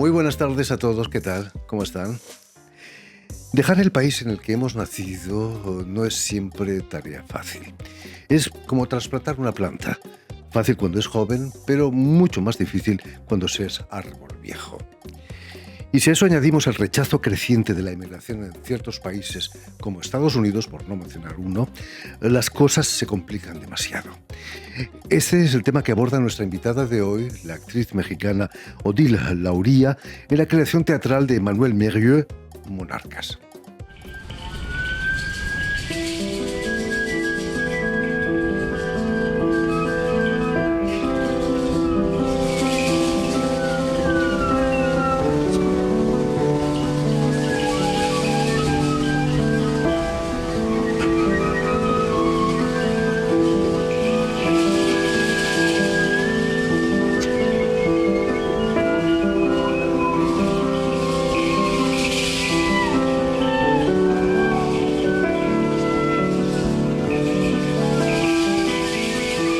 Muy buenas tardes a todos, ¿qué tal? ¿Cómo están? Dejar el país en el que hemos nacido no es siempre tarea fácil. Es como trasplantar una planta. Fácil cuando es joven, pero mucho más difícil cuando se es árbol viejo. Y si a eso añadimos el rechazo creciente de la inmigración en ciertos países, como Estados Unidos, por no mencionar uno, las cosas se complican demasiado. Este es el tema que aborda nuestra invitada de hoy, la actriz mexicana Odile Lauría, en la creación teatral de Emmanuel Mérieux, Monarcas.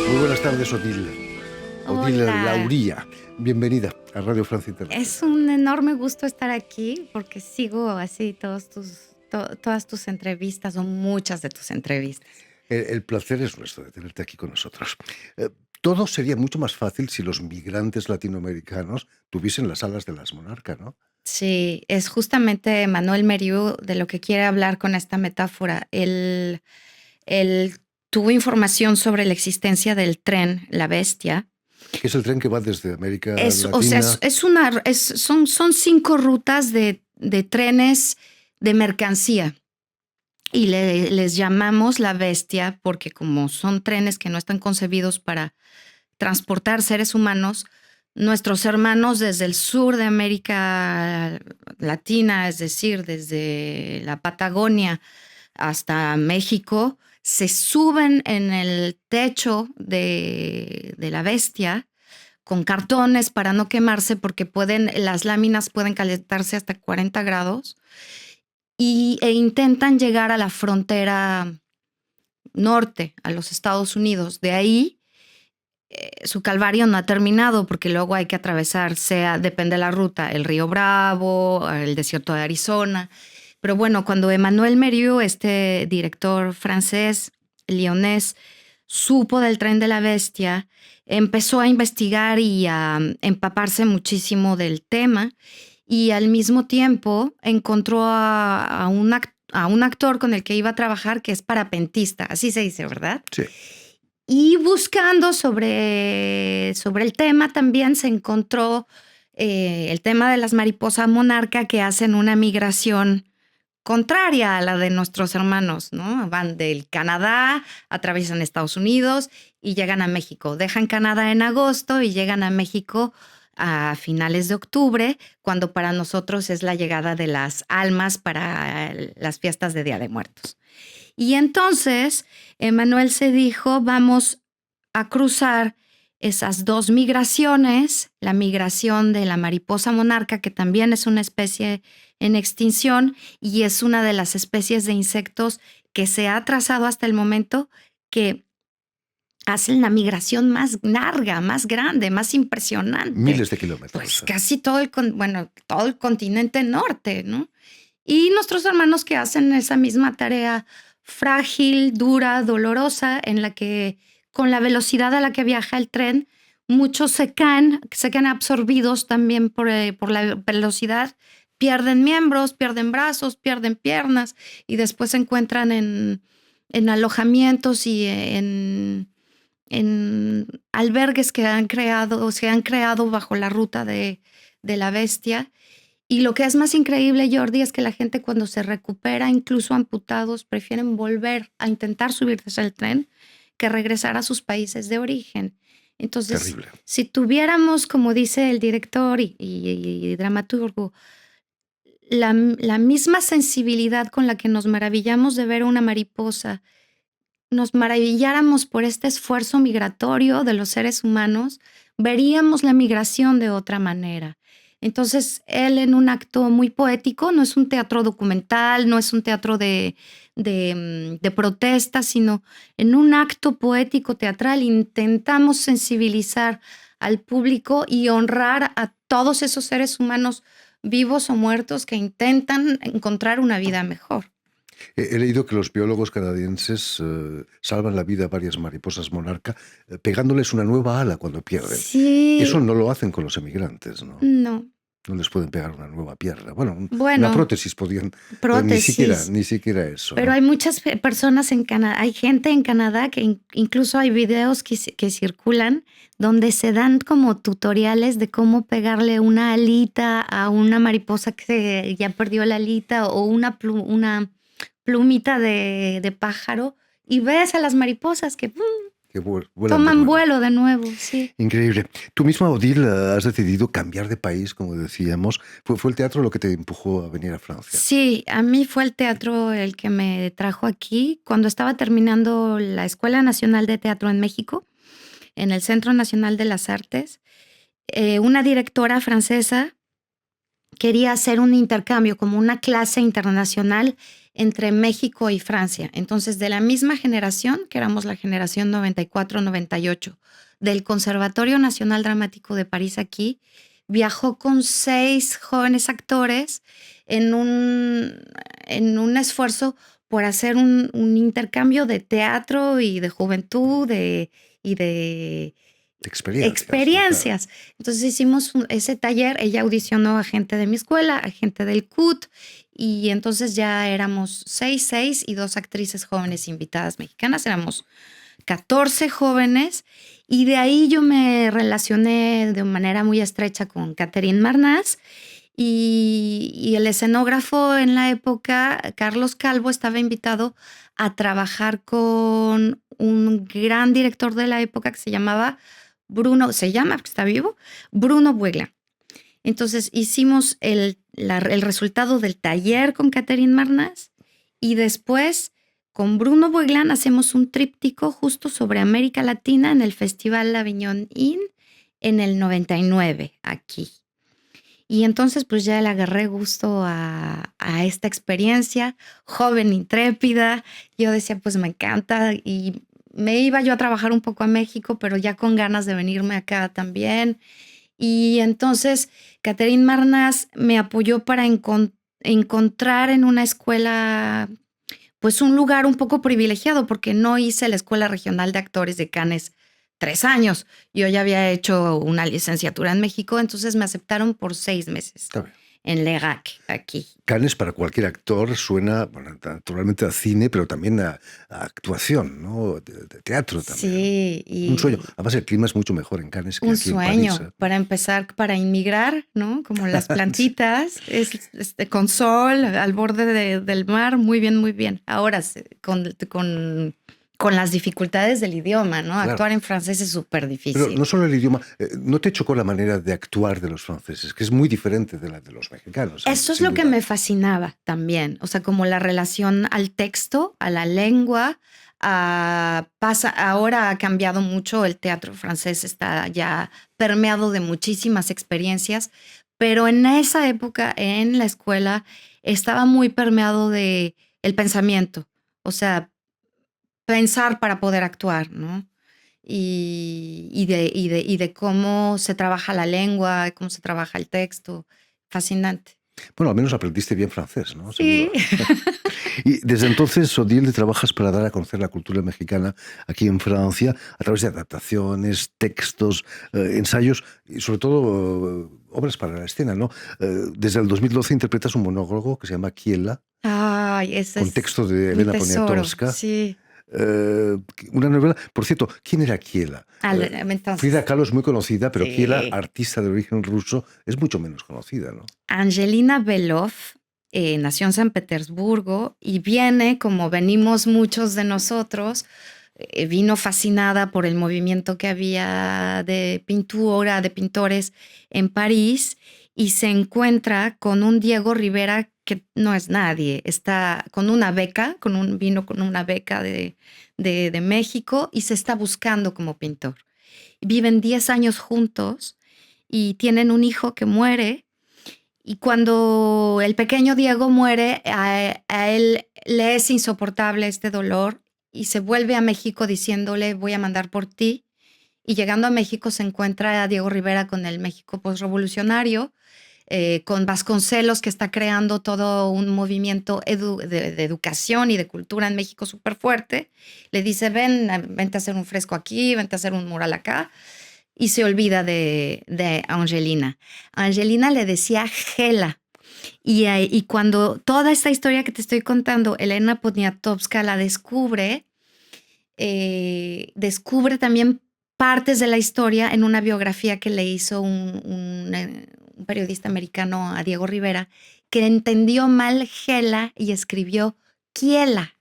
Muy buenas tardes, Odile. Odile Hola, Lauría. Bienvenida a Radio Francia es Internacional. un enorme gusto estar aquí porque sigo así todas tus entrevistas o muchas de tus entrevistas. El placer es nuestro de tenerte aquí con nosotros. Eh, Todo sería mucho más fácil si los migrantes latinoamericanos tuviesen las alas de las monarcas, ¿no? Sí, es justamente Manuel Meriu de lo que quiere hablar con esta metáfora. Él tuvo información sobre la existencia del tren, la bestia. Que es el tren que va desde América O sea, Latina. son 5 rutas de trenes de mercancía. Y les llamamos la bestia porque como son trenes que no están concebidos para transportar seres humanos, nuestros hermanos desde el sur de América Latina, es decir, desde la Patagonia hasta México, se suben en el techo de la bestia con cartones para no quemarse porque las láminas pueden calentarse hasta 40 grados e intentan llegar a la frontera norte, a los Estados Unidos. De ahí, su calvario no ha terminado porque luego hay que atravesar, depende de la ruta, el río Bravo, el desierto de Arizona. Pero bueno, cuando Emmanuel Mérieux, este director francés, lyonés, supo del tren de la bestia, empezó a investigar y a empaparse muchísimo del tema y al mismo tiempo encontró a un actor con el que iba a trabajar que es parapentista, así se dice, ¿verdad? Sí. Y buscando sobre el tema también se encontró el tema de las mariposas monarca que hacen una migración contraria a la de nuestros hermanos, ¿no? Van del Canadá, atraviesan Estados Unidos y llegan a México. Dejan Canadá en agosto y llegan a México a finales de octubre, cuando para nosotros es la llegada de las almas para las fiestas de Día de Muertos. Y entonces Emmanuel se dijo, vamos a cruzar esas 2 migraciones, la migración de la mariposa monarca, que también es una especie en extinción y es una de las especies de insectos que se ha trazado hasta el momento que hacen la migración más larga, más grande, más impresionante. Miles de kilómetros. Pues casi todo el continente norte, ¿no? Y nuestros hermanos que hacen esa misma tarea frágil, dura, dolorosa, en la que con la velocidad a la que viaja el tren, muchos se caen absorbidos también por la velocidad, pierden miembros, pierden brazos, pierden piernas y después se encuentran en alojamientos y en albergues que se han creado bajo la ruta de la bestia. Y lo que es más increíble, Jordi, es que la gente cuando se recupera, incluso amputados, prefieren volver a intentar subirse al tren que regresar a sus países de origen. Entonces, Terrible. si tuviéramos, como dice el director y dramaturgo, la misma sensibilidad con la que nos maravillamos de ver una mariposa, nos maravilláramos por este esfuerzo migratorio de los seres humanos, veríamos la migración de otra manera. Entonces, él en un acto muy poético, no es un teatro documental, no es un teatro de protesta, sino en un acto poético teatral intentamos sensibilizar al público y honrar a todos esos seres humanos vivos o muertos que intentan encontrar una vida mejor. He leído que los biólogos canadienses salvan la vida a varias mariposas monarca pegándoles una nueva ala cuando pierden. Eso Sí, no lo hacen con los emigrantes, ¿no? no. No les pueden pegar una nueva pierna. Bueno, una Bueno, prótesis podían, pero prótesis. ni siquiera eso, Pero ¿no? hay muchas personas en Canadá, hay gente en Canadá que incluso hay videos que circulan donde se dan como tutoriales de cómo pegarle una alita a una mariposa que ya perdió la alita o una plumita de pájaro y ves a las mariposas que Que vuelan de toman nuevo. vuelo de nuevo, sí. Increíble. Tú misma, Odile, has decidido cambiar de país, como decíamos. ¿Fue el teatro lo que te empujó a venir a Francia? Sí, a mí fue el teatro el que me trajo aquí. Cuando estaba terminando la Escuela Nacional de Teatro en México, en el Centro Nacional de las Artes, una directora francesa quería hacer un intercambio, como una clase internacional entre México y Francia. Entonces, de la misma generación, que éramos la generación 94-98, del Conservatorio Nacional Dramático de París aquí, viajó con 6 jóvenes actores en un esfuerzo por hacer un intercambio de teatro y de juventud y de De experiencias, ¿no? Claro. experiencias. Entonces hicimos ese taller, ella audicionó a gente de mi escuela, a gente del CUT, y entonces ya éramos 6 y 2 actrices jóvenes invitadas mexicanas, éramos 14 jóvenes, y de ahí yo me relacioné de manera muy estrecha con Catherine Marnaz, y el escenógrafo en la época, Carlos Calvo, estaba invitado a trabajar con un gran director de la época que se llama, porque está vivo, Bruno Buegla. Entonces hicimos el resultado del taller con Catherine Marnaz y después con Bruno Bueglan hacemos un tríptico justo sobre América Latina en el Festival Avignon Inn en el 99 aquí. Y entonces pues ya le agarré gusto a esta experiencia, joven, intrépida. Yo decía, pues me encanta, y me iba yo a trabajar un poco a México, pero ya con ganas de venirme acá también. Y entonces Catherine Marnaz me apoyó para encontrar en una escuela pues un lugar un poco privilegiado, porque no hice la Escuela Regional de Actores de Cannes 3 años. Yo ya había hecho una licenciatura en México, entonces me aceptaron por 6 meses Está bien. en LEGAC, aquí. Cannes para cualquier actor suena, bueno, naturalmente a cine, pero también a actuación, ¿no? De teatro también. Sí, Un sueño. y Además, el clima es mucho mejor en Cannes que un aquí en París. sueño para empezar, para inmigrar, ¿no? Como las plantitas, con sol al borde del mar, muy bien, muy bien. Ahora, con las dificultades del idioma, ¿no? Claro. Actuar en francés es súper Pero difícil. no solo el idioma, ¿no te chocó la manera de actuar de los franceses, que es muy diferente de la de los mexicanos? Eso es Sin lo que duda. me fascinaba también, o sea, como la relación al texto, a la lengua. Ahora ha cambiado mucho, el teatro francés está ya permeado de muchísimas experiencias, pero en esa época, en la escuela, estaba muy permeado de el pensamiento, o sea, pensar para poder actuar, ¿no? Y de cómo se trabaja la lengua, cómo se trabaja el texto. Fascinante. Bueno, al menos aprendiste bien francés, ¿no? Sí. Seguro. Y desde entonces, Odile, trabajas para dar a conocer la cultura mexicana aquí en Francia a través de adaptaciones, textos, ensayos y sobre todo obras para la escena, ¿no? Desde el 2012 interpretas un monólogo que se llama Kiela, Ay, ese con es texto de mi Elena tesoro, Poniatowska. sí. Una novela. Por cierto, ¿quién era Kiela? Entonces, Frida Kahlo es muy conocida, pero Kiela, sí. artista de origen ruso, es mucho menos conocida, ¿no? Angelina Belov nació en San Petersburgo y viene, como venimos muchos de nosotros, vino fascinada por el movimiento que había de pintura, de pintores en París, y se encuentra con un Diego Rivera que no es nadie, está con una beca, vino con una beca de México y se está buscando como pintor. Viven 10 años juntos y tienen un hijo que muere Y cuando el pequeño Diego muere, a él le es insoportable este dolor y se vuelve a México diciéndole voy a mandar por ti. Y llegando a México se encuentra a Diego Rivera con el México postrevolucionario, con Vasconcelos, que está creando todo un movimiento de educación y de cultura en México súper fuerte. Le dice, vente a hacer un fresco aquí, vente a hacer un mural acá. Y se olvida de Angelina. Angelina le decía Gela. Y cuando toda esta historia que te estoy contando, Elena Poniatowska la descubre, descubre también partes de la historia en una biografía que le hizo un periodista americano a Diego Rivera, que entendió mal Gela y escribió Kiela.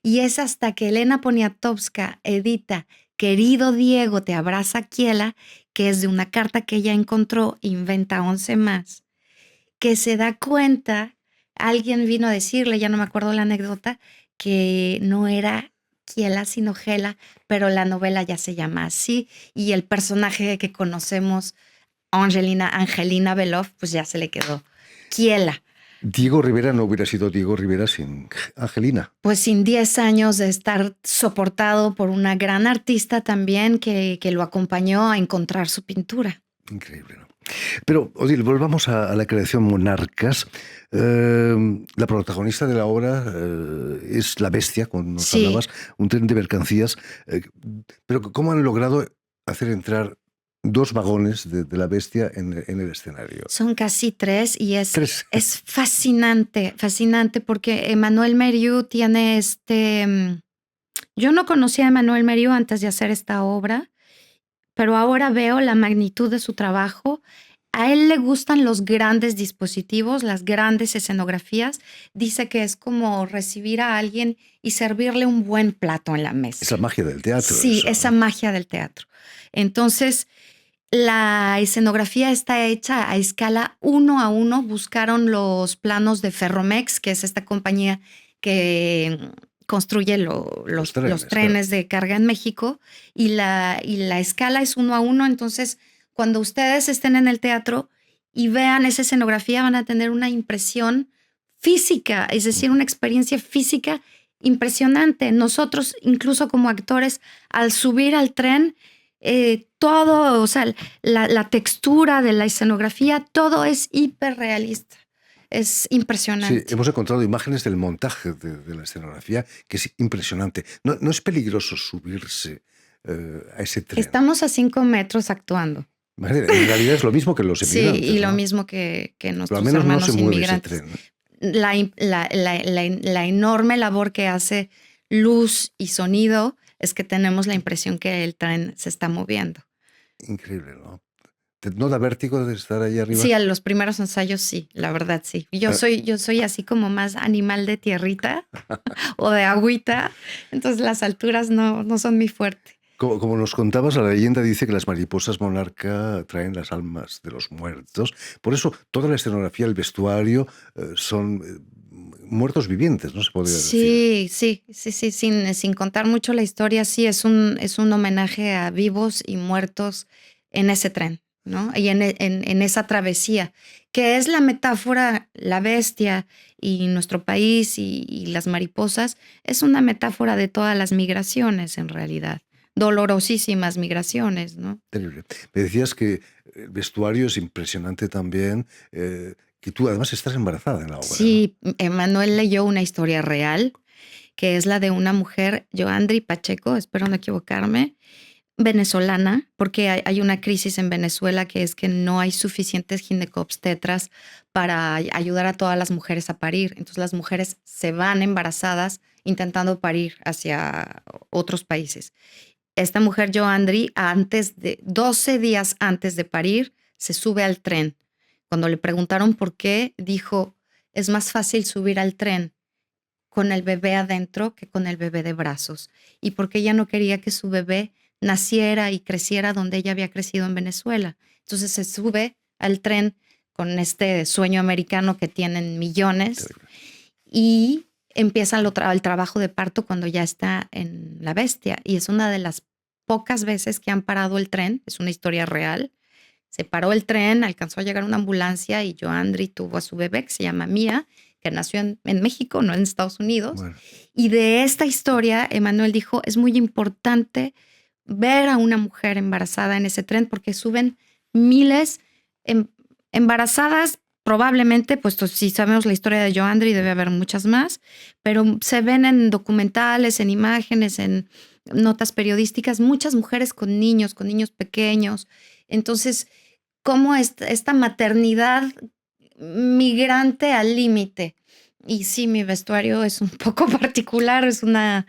Y es hasta que Elena Poniatowska edita Querido Diego, te abraza Kiela, que es de una carta que ella encontró, inventa 11 más, que se da cuenta, alguien vino a decirle, ya no me acuerdo la anécdota, que no era Kiela sino Gela, pero la novela ya se llama así y el personaje que conocemos, Angelina Belov, pues ya se le quedó Kiela. Diego Rivera no hubiera sido Diego Rivera sin Angelina. Pues sin 10 años de estar soportado por una gran artista también que lo acompañó a encontrar su pintura. Increíble, ¿no? Pero, Odile, volvamos a la creación Monarcas. La protagonista de la obra es la bestia, como nos hablabas, un tren de mercancías. Pero ¿cómo han logrado hacer entrar 2 vagones de la bestia en el escenario? Son casi 3 y es fascinante, fascinante porque Emmanuel Mérieux tiene yo no conocía a Emmanuel Mérieux antes de hacer esta obra, pero ahora veo la magnitud de su trabajo. A él le gustan los grandes dispositivos, las grandes escenografías. Dice que es como recibir a alguien y servirle un buen plato en la mesa. Es la magia del teatro. Sí, eso, esa ¿no? magia del teatro. Entonces, la escenografía está hecha a escala 1 a 1. Buscaron los planos de Ferromex, que es esta compañía que construye los trenes de carga en México, y la escala es 1 a 1. Entonces, cuando ustedes estén en el teatro y vean esa escenografía, van a tener una impresión física, es decir, una experiencia física impresionante. Nosotros, incluso como actores, al subir al tren, todo, o sea, la textura de la escenografía, todo es hiperrealista. Es impresionante. Sí, hemos encontrado imágenes del montaje de la escenografía que es impresionante. No es peligroso subirse a ese tren. Estamos a 5 metros actuando. En realidad es lo mismo que los emigrantes. Sí, y ¿no? lo mismo que nuestros Pero al menos hermanos no se mueve inmigrantes. ese tren. La enorme labor que hace luz y sonido es que tenemos la impresión que el tren se está moviendo. Increíble, ¿no? ¿No da vértigo de estar ahí arriba? Sí, a los primeros ensayos sí, la verdad sí. Yo soy así como más animal de tierrita o de agüita, entonces las alturas no son mi fuerte. Como nos contabas, la leyenda dice que las mariposas monarca traen las almas de los muertos. Por eso toda la escenografía, el vestuario, son muertos vivientes, ¿no? Se podría decir. Sí, sin contar mucho la historia, sí, es un homenaje a vivos y muertos en ese tren, ¿no? Y en esa travesía, que es la metáfora, la bestia y nuestro país y las mariposas, es una metáfora de todas las migraciones en realidad. Dolorosísimas migraciones, ¿no? Terrible. Me decías que el vestuario es impresionante también, que tú además estás embarazada en la obra. Sí, ¿no? Emmanuel leyó una historia real, que es la de una mujer, Joandri Pacheco, espero no equivocarme, venezolana, porque hay una crisis en Venezuela que es que no hay suficientes ginecobstetras para ayudar a todas las mujeres a parir. Entonces las mujeres se van embarazadas intentando parir hacia otros países. Esta mujer, Joandri, 12 días antes de parir, se sube al tren. Cuando le preguntaron por qué, dijo, es más fácil subir al tren con el bebé adentro que con el bebé de brazos. Y porque ella no quería que su bebé naciera y creciera donde ella había crecido en Venezuela. Entonces se sube al tren con este sueño americano que tienen millones y empieza el trabajo de parto cuando ya está en la bestia. Y es una de las pocas veces que han parado el tren, es una historia real, Se paró el tren, alcanzó a llegar una ambulancia y Joandri tuvo a su bebé, que se llama Mía, que nació en México, no en Estados Unidos. Bueno. Y de esta historia, Emmanuel dijo, es muy importante ver a una mujer embarazada en ese tren porque suben miles embarazadas, probablemente, puesto si sabemos la historia de Joandri, debe haber muchas más, pero se ven en documentales, en imágenes, en notas periodísticas, muchas mujeres con niños pequeños. Entonces, cómo esta maternidad migrante al límite. Y sí, mi vestuario es un poco particular, es una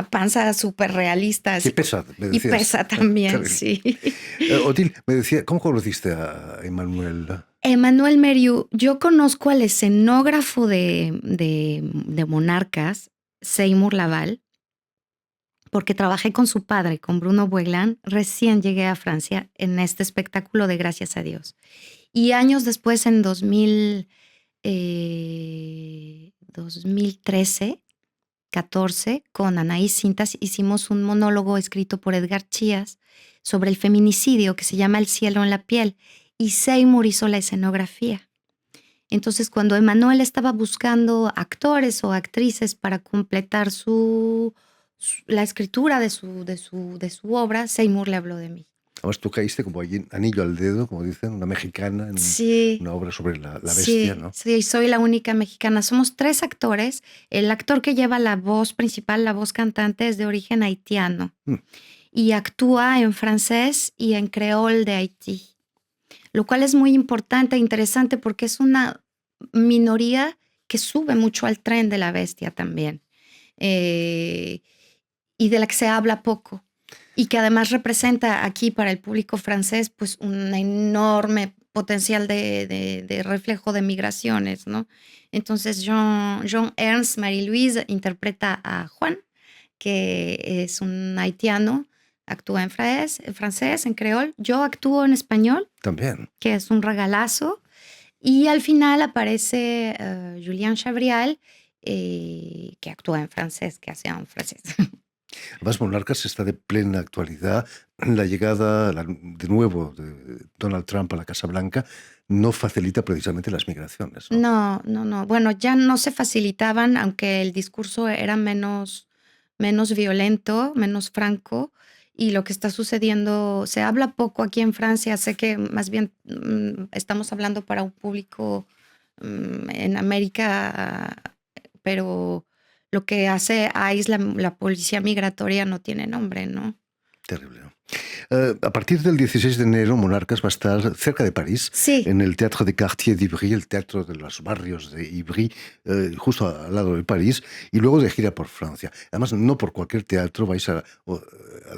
panza súper realista. Y pesa, me decías. Y pesa también, sí. Odile, me decía, ¿cómo conociste a Emmanuel? Emmanuel Meriu, yo conozco al escenógrafo de Monarcas, Seymour Laval, porque trabajé con su padre, con Bruno Boiglin. Recién llegué a Francia en este espectáculo de Gracias a Dios. Y años después, en 2013, 14, con Anaís Cintas, hicimos un monólogo escrito por Edgar Chías sobre el feminicidio que se llama El cielo en la piel. Y Seymour hizo la escenografía. Entonces, cuando Emmanuel estaba buscando actores o actrices para completar la escritura de su obra, Seymour le habló de mí. Además, tú caíste como allí, anillo al dedo, como dicen, una mexicana en Sí, una obra sobre la bestia, sí, ¿no? Sí, soy la única mexicana. Somos 3 actores. El actor que lleva la voz principal, la voz cantante, es de origen haitiano y actúa en francés y en creol de Haití, lo cual es muy importante e interesante porque es una minoría que sube mucho al tren de la bestia también, y de la que se habla poco, y que además representa aquí para el público francés pues un enorme potencial de reflejo de migraciones, ¿no? Entonces Jean-Ernst Marie-Louise interpreta a Juan, que es un haitiano, actúa en francés, en creol. Yo actúo en español. También. Que es un regalazo. Y al final aparece Julien Chabrial, que actúa en francés, que hace un francés. Además, Monarcas está de plena actualidad. La llegada, de nuevo, de Donald Trump a la Casa Blanca no facilita precisamente las migraciones, ¿no? No. Bueno, ya no se facilitaban, aunque el discurso era menos violento, menos franco. Y lo que está sucediendo, se habla poco aquí en Francia. Sé que más bien estamos hablando para un público en América, pero lo que hace ICE, la policía migratoria, no tiene nombre, ¿no? Terrible, ¿no? A partir del 16 de enero, Monarcas va a estar cerca de París, sí, en el Théâtre des Quartiers d'Ivry, el teatro de los barrios de Ivry, justo al lado de París, y luego de gira por Francia. Además, no por cualquier teatro, vais al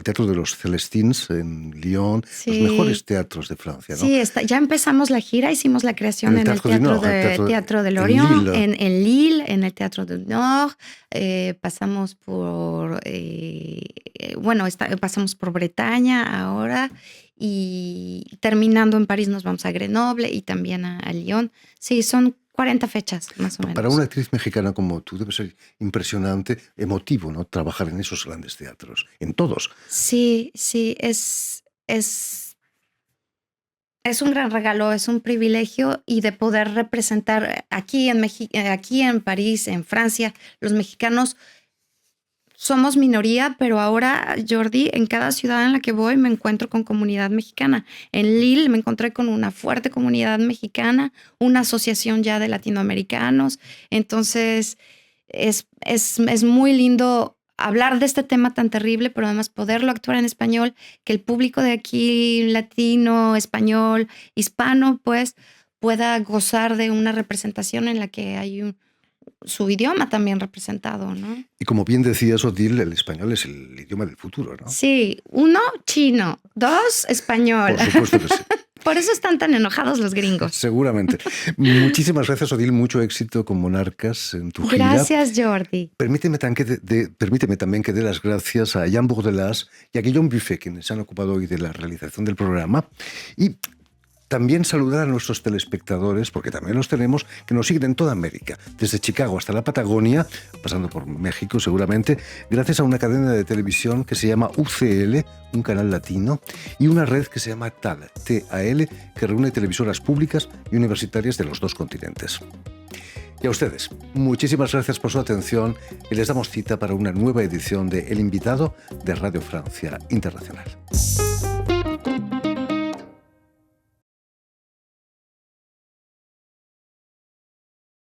Teatro de los Celestins en Lyon, sí, los mejores teatros de Francia, ¿no? Sí, ya empezamos la gira, hicimos la creación en el Teatro de Lorient, en Lille, en el Teatro du Nord, pasamos por, pasamos por Bretaña ahora, y terminando en París nos vamos a Grenoble y también a Lyon. Sí, son 40 fechas, más o menos. Para una actriz mexicana como tú debe ser impresionante, emotivo, ¿no? Trabajar en esos grandes teatros, en todos. Sí, es un gran regalo, es un privilegio, y de poder representar aquí en París, en Francia. Los mexicanos somos minoría, pero ahora, Jordi, en cada ciudad en la que voy me encuentro con comunidad mexicana. En Lille me encontré con una fuerte comunidad mexicana, una asociación ya de latinoamericanos. Entonces, es muy lindo hablar de este tema tan terrible, pero además poderlo actuar en español, que el público de aquí, latino, español, hispano, pues pueda gozar de una representación en la que hay su idioma también representado, ¿no? Y como bien decías, Odile, el español es el idioma del futuro, ¿no? Sí, 1, chino, 2, español. Por supuesto que sí. Por eso están tan enojados los gringos. Seguramente. Muchísimas gracias, Odile. Mucho éxito con Monarcas en tu gira. Gracias, Jordi. Permíteme también que dé las gracias a Jan Bourdelas y a Guillaume Buffet, quienes se han ocupado hoy de la realización del programa. Y También saludar a nuestros telespectadores, porque también los tenemos, que nos siguen en toda América, desde Chicago hasta la Patagonia, pasando por México seguramente, gracias a una cadena de televisión que se llama UCL, un canal latino, y una red que se llama TAL, T-A-L, que reúne televisoras públicas y universitarias de los dos continentes. Y a ustedes, muchísimas gracias por su atención y les damos cita para una nueva edición de El Invitado de Radio Francia Internacional.